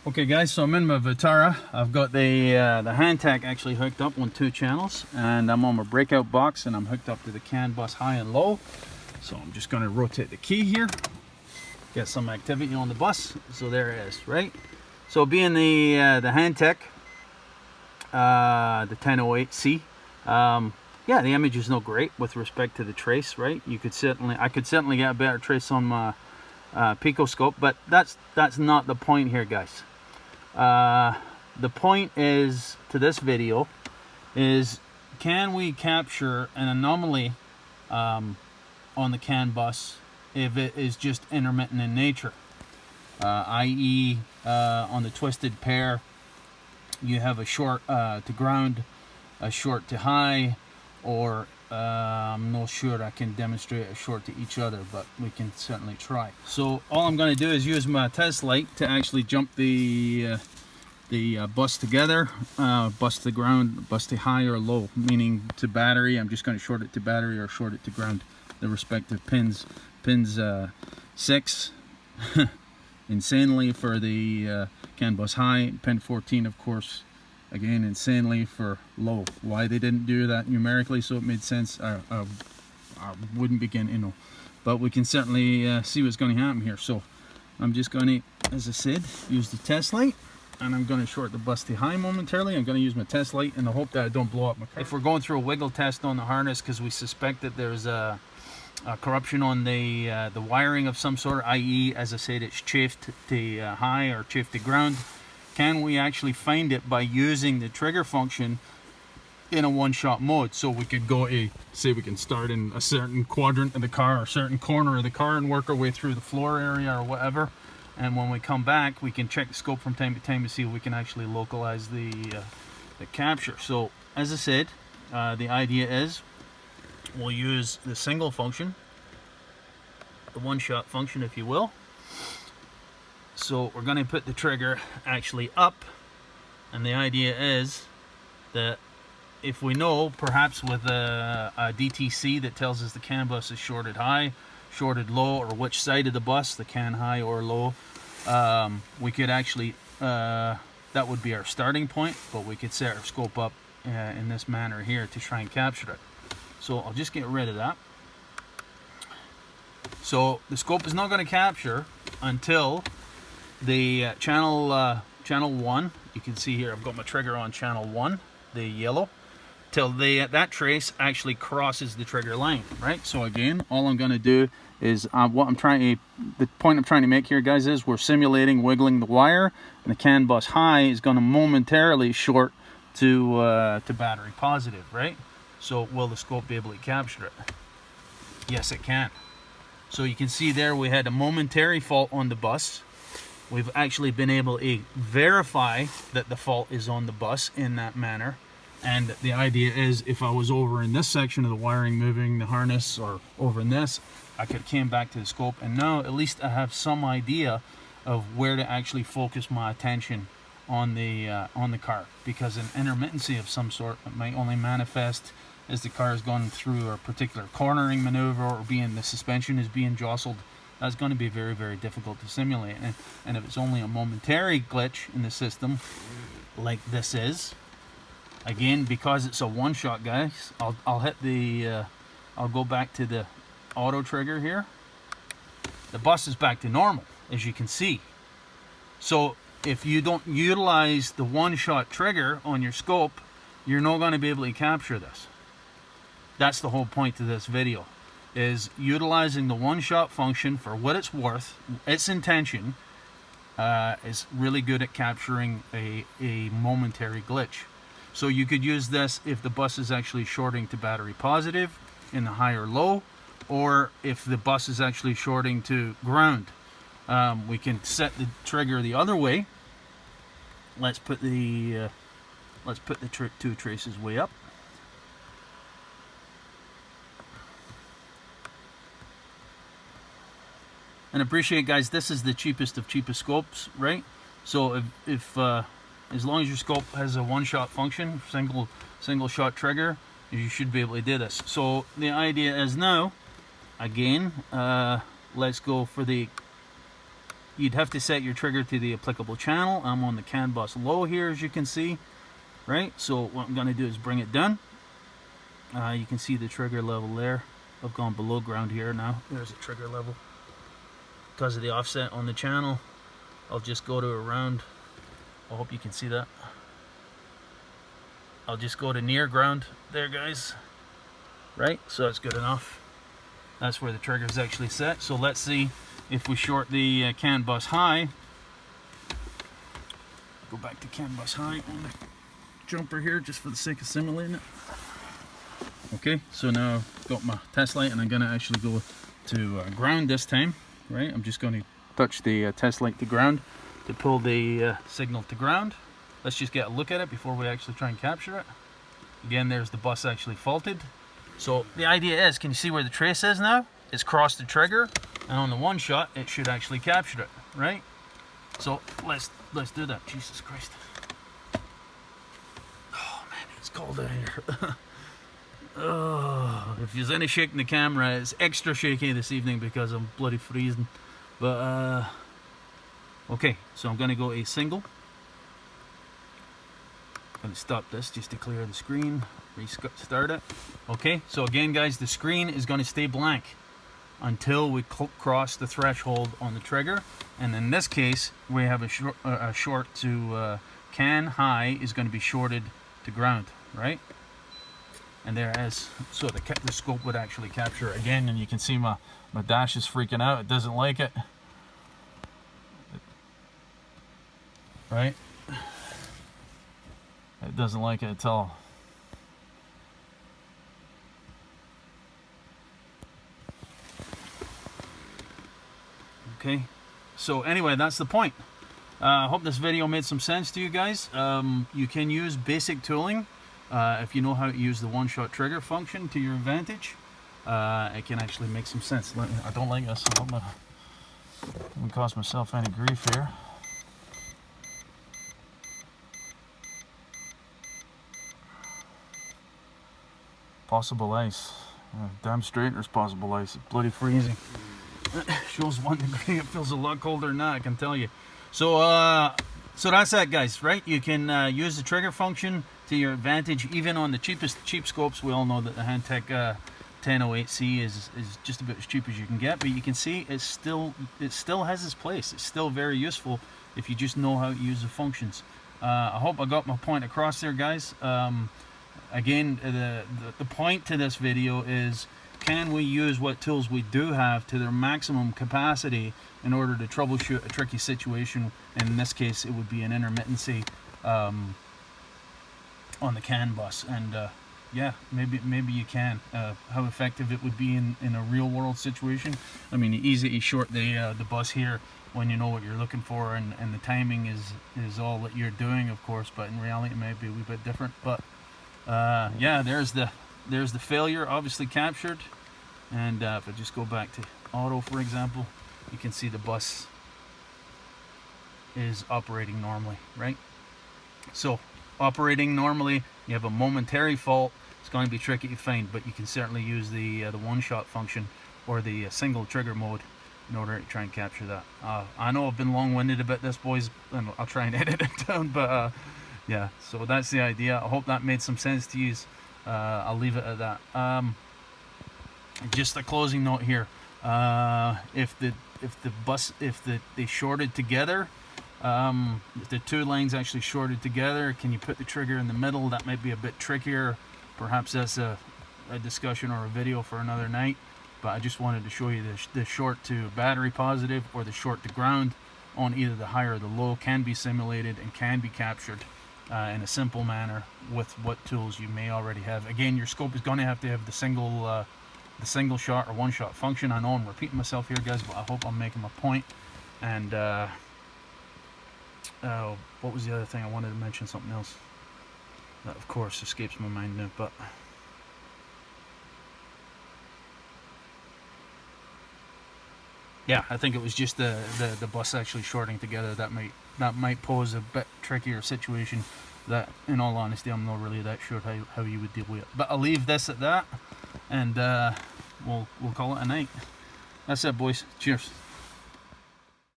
Okay guys, so I'm in my Vitara. I've got the hand tack actually hooked up on 2 channels, and I'm on my breakout box, and I'm hooked up to the CAN bus high and low. So I'm just going to rotate the key here, get some activity on the bus. So there it is, right? So being the hand tack, the 1008C, yeah, the image is no great with respect to the trace, right? I could certainly get a better trace on my picoscope, but that's not the point here, guys. The point is to this video is, can we capture an anomaly on the CAN bus if it is just intermittent in nature, i.e. On the twisted pair you have a short to ground, a short to high, or I'm not sure I can demonstrate a short to each other, but we can certainly try. So all I'm going to do is use my test light to actually jump the bus together, bus to ground, bus to high or low, meaning to battery. I'm just going to short it to battery or short it to ground, the respective pins. Pins 6 insanely for the CAN bus high, pin 14 of course again insanely for low. Why they didn't do that numerically so it made sense, I wouldn't begin to know, but we can certainly see what's going to happen here. So I'm just going to, as I said, use the test light, and I'm going to short the bus to high momentarily. I'm going to use my test light in the hope that I don't blow up my car. If we're going through a wiggle test on the harness because we suspect that there's a corruption on the wiring of some sort, i.e. as I said, it's chafed to high or chafed to ground, can we actually find it by using the trigger function in a one-shot mode? So we could go say we can start in a certain quadrant of the car or a certain corner of the car and work our way through the floor area or whatever, and when we come back we can check the scope from time to time to see if we can actually localize the capture. So as I said, the idea is we'll use the single function, the one-shot function if you will. So we're going to put the trigger actually up, and the idea is that if we know, perhaps with a DTC that tells us the CAN bus is shorted high, shorted low, or which side of the bus, the CAN high or low, we could actually, that would be our starting point, but we could set our scope up in this manner here to try and capture it. So I'll just get rid of that. So the scope is not going to capture until the channel 1, you can see here I've got my trigger on channel 1, the yellow, till that trace actually crosses the trigger line, right? So again, all I'm going to do is the point I'm trying to make here, guys, is we're simulating wiggling the wire, and the CAN bus high is going to momentarily short to battery positive, right? So will the scope be able to capture it? Yes, it can. So you can see there we had a momentary fault on the bus. We've actually been able to verify that the fault is on the bus in that manner. And the idea is, if I was over in this section of the wiring moving the harness, or over in this, I could came back to the scope, and now at least I have some idea of where to actually focus my attention on the car, because an intermittency of some sort might only manifest as the car is going through a particular cornering maneuver, or the suspension is being jostled. That's going to be very, very difficult to simulate. And if it's only a momentary glitch in the system, like this is, again, because it's a one-shot, guys, I'll hit the, I'll go back to the auto trigger here. The bus is back to normal, as you can see. So if you don't utilize the one-shot trigger on your scope, you're not going to be able to capture this. That's the whole point of this video, is utilizing the one-shot function for what it's worth. Its intention is really good at capturing a momentary glitch. So you could use this if the bus is actually shorting to battery positive in the high or low, or if the bus is actually shorting to ground. We can set the trigger the other way. Let's put the two traces way up. And appreciate, guys, this is the cheapest of cheapest scopes, right? So if as long as your scope has a one-shot function, single shot trigger, you should be able to do this. So the idea is now, again, let's go for the you'd have to set your trigger to the applicable channel. I'm on the CAN bus low here, as you can see, right? So what I'm going to do is bring it down. You can see the trigger level there. I've gone below ground here now. There's a trigger level. Because of the offset on the channel, I'll just go to around. I hope you can see that. I'll just go to near ground there, guys. Right? So that's good enough. That's where the trigger is actually set. So let's see if we short the CAN bus high. Go back to CAN bus high on the jumper here, just for the sake of simulating it. Okay, so now I've got my test light, and I'm going to actually go to ground this time, right? I'm just going to touch the test light to ground to pull the signal to ground. Let's just get a look at it before we actually try and capture it. Again, there's the bus actually faulted. So the idea is, can you see where the trace is now? It's crossed the trigger, and on the one shot, it should actually capture it, right? So let's do that. Jesus Christ. Oh man, it's cold out here. Oh, if there's any shaking the camera, it's extra shaky this evening because I'm bloody freezing. But okay, so I'm going to go a single. I'm going to stop this just to clear the screen, restart it. Okay, so again guys, the screen is going to stay blank until we cross the threshold on the trigger. And in this case, we have a short to CAN high is going to be shorted to ground, right? And there is, so the scope would actually capture it again, and you can see my dash is freaking out. It doesn't like it, right? It doesn't like it at all. Okay, so anyway, that's the point. I hope this video made some sense to you guys. You can use basic tooling if you know how to use the one-shot trigger function to your advantage. It can actually make some sense. I don't like this. I don't want to cause myself any grief here. Possible ice. Damn straight there's possible ice. It's bloody freezing. Shows 1 degree. It feels a lot colder than that, I can tell you. So so that's that, guys, right? You can use the trigger function to your advantage, even on the cheap scopes. We all know that the Handtech 1008C is just about as cheap as you can get, but you can see it still has its place. It's still very useful if you just know how to use the functions. I hope I got my point across there, guys. Again, the point to this video is, can we use what tools we do have to their maximum capacity in order to troubleshoot a tricky situation? And in this case, it would be an intermittency on the CAN bus. And yeah, maybe you can. How effective it would be in a real world situation. I mean, easy to short the bus here when you know what you're looking for, and the timing is all that you're doing, of course, but in reality it may be a wee bit different. But yeah, there's the failure obviously captured. And if I just go back to auto, for example, you can see the bus is operating normally, right? So operating normally, you have a momentary fault, it's going to be tricky to find, but you can certainly use the one-shot function or the single trigger mode in order to try and capture that. I know I've been long-winded about this, boys, and I'll try and edit it down, but yeah, so that's the idea. I hope that made some sense to you. I'll leave it at that. Just a closing note here. If they shorted together, if the two lines actually shorted together, can you put the trigger in the middle? That might be a bit trickier. Perhaps that's a discussion or a video for another night. But I just wanted to show you the short to battery positive or the short to ground on either the high or the low can be simulated and can be captured in a simple manner with what tools you may already have. Again, your scope is going to have the single shot or one shot function. I know I'm repeating myself here, guys, but I hope I'm making my point. And what was the other thing? I wanted to mention something else that of course escapes my mind now, but yeah, I think it was just the bus actually shorting together that might pose a bit trickier situation that, in all honesty, I'm not really that sure how you would deal with it. But I'll leave this at that, and we'll call it a night. That's it, boys. Cheers.